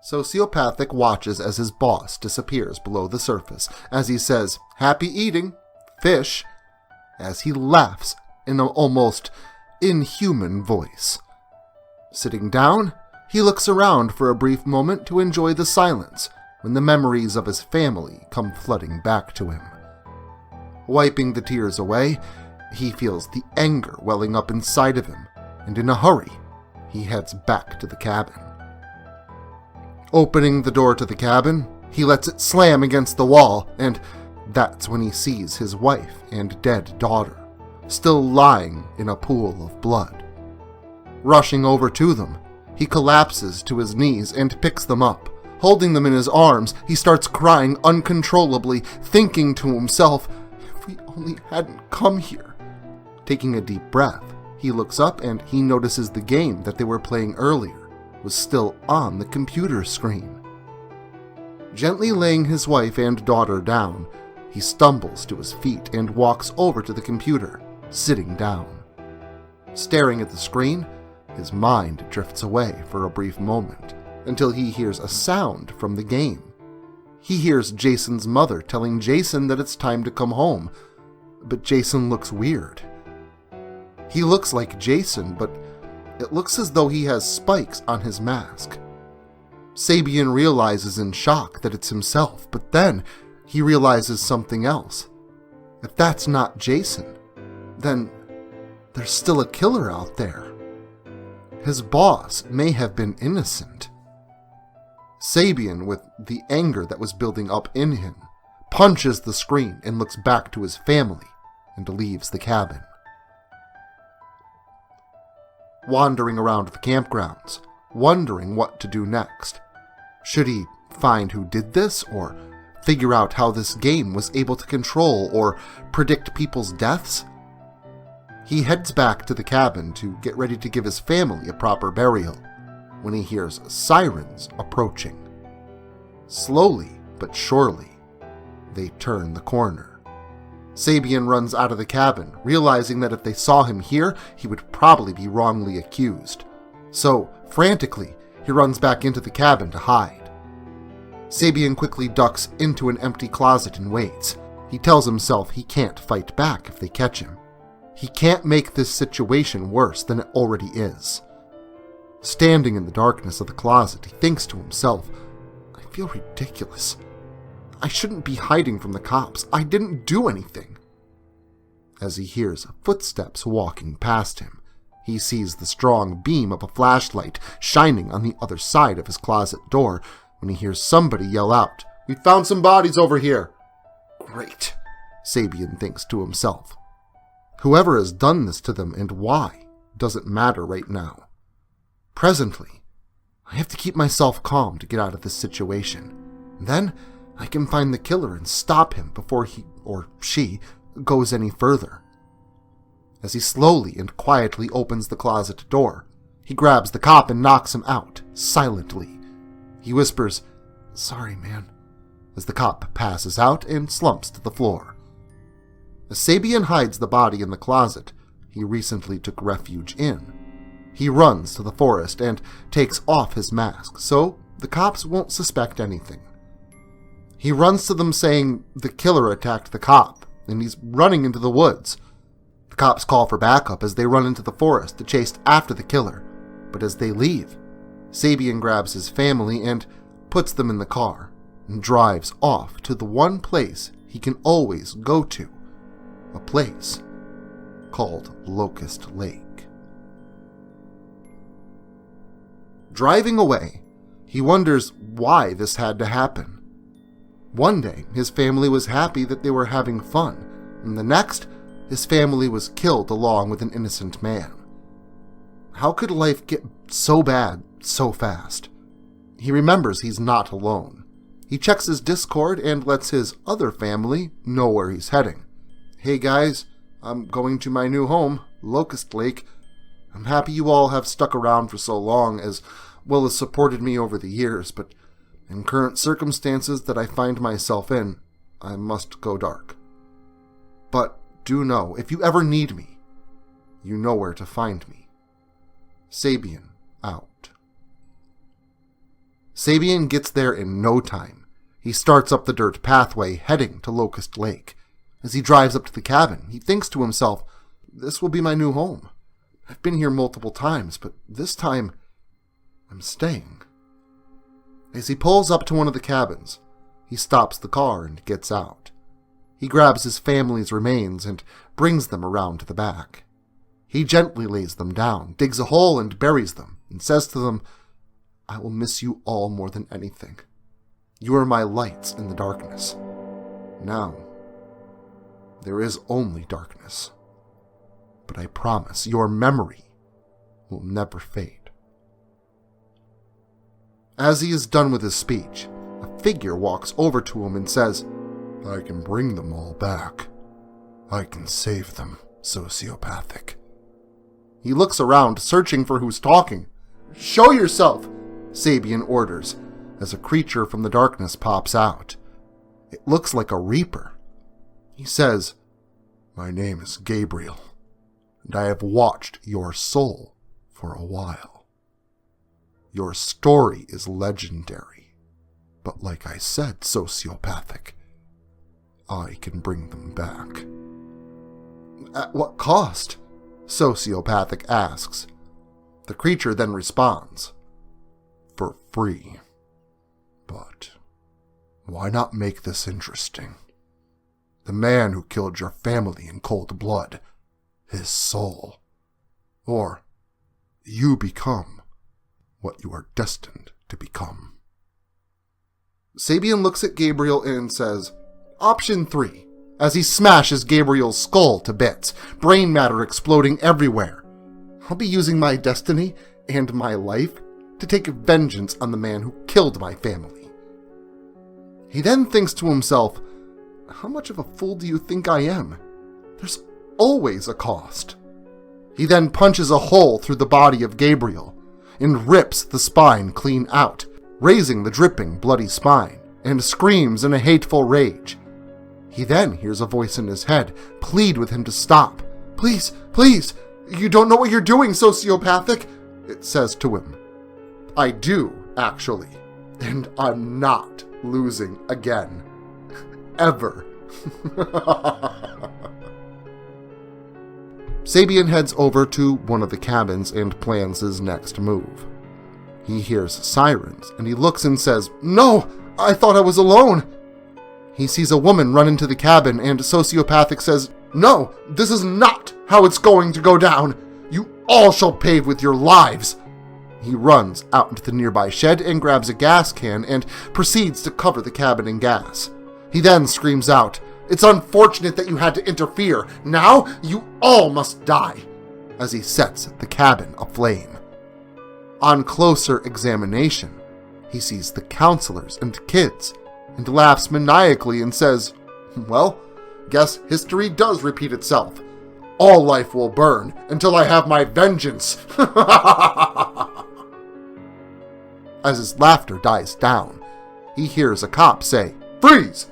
Sociopathic watches as his boss disappears below the surface as he says, "Happy eating, fish," as he laughs in an almost inhuman voice. Sitting down, he looks around for a brief moment to enjoy the silence when the memories of his family come flooding back to him. Wiping the tears away, he feels the anger welling up inside of him, and in a hurry, he heads back to the cabin. Opening the door to the cabin, he lets it slam against the wall, and that's when he sees his wife and dead daughter, still lying in a pool of blood. Rushing over to them, he collapses to his knees and picks them up. Holding them in his arms, he starts crying uncontrollably, thinking to himself, "If we only hadn't come here." Taking a deep breath, he looks up and he notices the game that they were playing earlier was still on the computer screen. Gently laying his wife and daughter down, he stumbles to his feet and walks over to the computer, sitting down. Staring at the screen, his mind drifts away for a brief moment until he hears a sound from the game. He hears Jason's mother telling Jason that it's time to come home, but Jason looks weird. He looks like Jason, but it looks as though he has spikes on his mask. Sabian realizes in shock that it's himself, but then he realizes something else. If that's not Jason, then there's still a killer out there. His boss may have been innocent. Sabian, with the anger that was building up in him, punches the screen and looks back to his family and leaves the cabin. Wandering around the campgrounds, wondering what to do next. Should he find who did this, or figure out how this game was able to control or predict people's deaths? He heads back to the cabin to get ready to give his family a proper burial when he hears sirens approaching. Slowly but surely, they turn the corner. Sabian runs out of the cabin, realizing that if they saw him here, he would probably be wrongly accused. So, frantically, he runs back into the cabin to hide. Sabian quickly ducks into an empty closet and waits. He tells himself he can't fight back if they catch him. He can't make this situation worse than it already is. Standing in the darkness of the closet, he thinks to himself, "I feel ridiculous. I shouldn't be hiding from the cops. I didn't do anything." As he hears footsteps walking past him, he sees the strong beam of a flashlight shining on the other side of his closet door when he hears somebody yell out, "We found some bodies over here." Great, Sabian thinks to himself. Whoever has done this to them and why doesn't matter right now. Presently, I have to keep myself calm to get out of this situation. Then I can find the killer and stop him before he or she goes any further. As he slowly and quietly opens the closet door, he grabs the cop and knocks him out, silently. He whispers, "Sorry, man," as the cop passes out and slumps to the floor. As Sabian hides the body in the closet he recently took refuge in, he runs to the forest and takes off his mask so the cops won't suspect anything. He runs to them saying the killer attacked the cop, and he's running into the woods. The cops call for backup as they run into the forest to chase after the killer, but as they leave, Sabian grabs his family and puts them in the car and drives off to the one place he can always go to, a place called Locust Lake. Driving away, he wonders why this had to happen. One day, his family was happy that they were having fun, and the next, his family was killed along with an innocent man. How could life get so bad so fast? He remembers he's not alone. He checks his Discord and lets his other family know where he's heading. "Hey guys, I'm going to my new home, Locust Lake. I'm happy you all have stuck around for so long, as well as supported me over the years, but in current circumstances that I find myself in, I must go dark. But do know, if you ever need me, you know where to find me. Sabian out." Sabian gets there in no time. He starts up the dirt pathway heading to Locust Lake. As he drives up to the cabin, he thinks to himself, "This will be my new home. I've been here multiple times, but this time, I'm staying." As he pulls up to one of the cabins, he stops the car and gets out. He grabs his family's remains and brings them around to the back. He gently lays them down, digs a hole and buries them, and says to them, "I will miss you all more than anything. You are my lights in the darkness. Now, there is only darkness. But I promise your memory will never fade." As he is done with his speech, a figure walks over to him and says, "I can bring them all back. I can save them, sociopathic." He looks around, searching for who's talking. "Show yourself," Sabian orders, as a creature from the darkness pops out. It looks like a Reaper. He says, "My name is Gabriel, and I have watched your soul for a while. Your story is legendary, but like I said, sociopathic, I can bring them back." "At what cost?" Sociopathic asks. The creature then responds, "For free. But why not make this interesting? The man who killed your family in cold blood, his soul. Or you become what you are destined to become." Sabian looks at Gabriel and says, "Option 3, as he smashes Gabriel's skull to bits, brain matter exploding everywhere. "I'll be using my destiny and my life to take vengeance on the man who killed my family." He then thinks to himself, "How much of a fool do you think I am? There's always a cost." He then punches a hole through the body of Gabriel and rips the spine clean out, raising the dripping, bloody spine, and screams in a hateful rage. He then hears a voice in his head plead with him to stop. "Please, please, you don't know what you're doing, sociopathic," it says to him. "I do, actually, and I'm not losing again. Ever." Sabian heads over to one of the cabins and plans his next move. He hears sirens, and he looks and says, "No, I thought I was alone." He sees a woman run into the cabin, and Sociopathic says, "No, this is not how it's going to go down. You all shall pay with your lives." He runs out into the nearby shed and grabs a gas can and proceeds to cover the cabin in gas. He then screams out, "It's unfortunate that you had to interfere. Now you all must die," as he sets the cabin aflame. On closer examination, he sees the counselors and kids and laughs maniacally and says, "Well, guess history does repeat itself. All life will burn until I have my vengeance." As his laughter dies down, he hears a cop say, "Freeze!"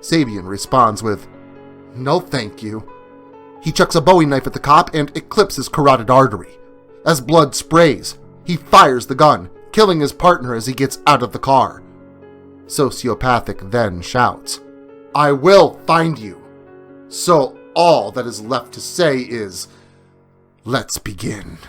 Sabian responds with, "No thank you." He chucks a Bowie knife at the cop and it clips his carotid artery. As blood sprays, he fires the gun, killing his partner as he gets out of the car. Sociopathic then shouts, "I will find you." So all that is left to say is, let's begin.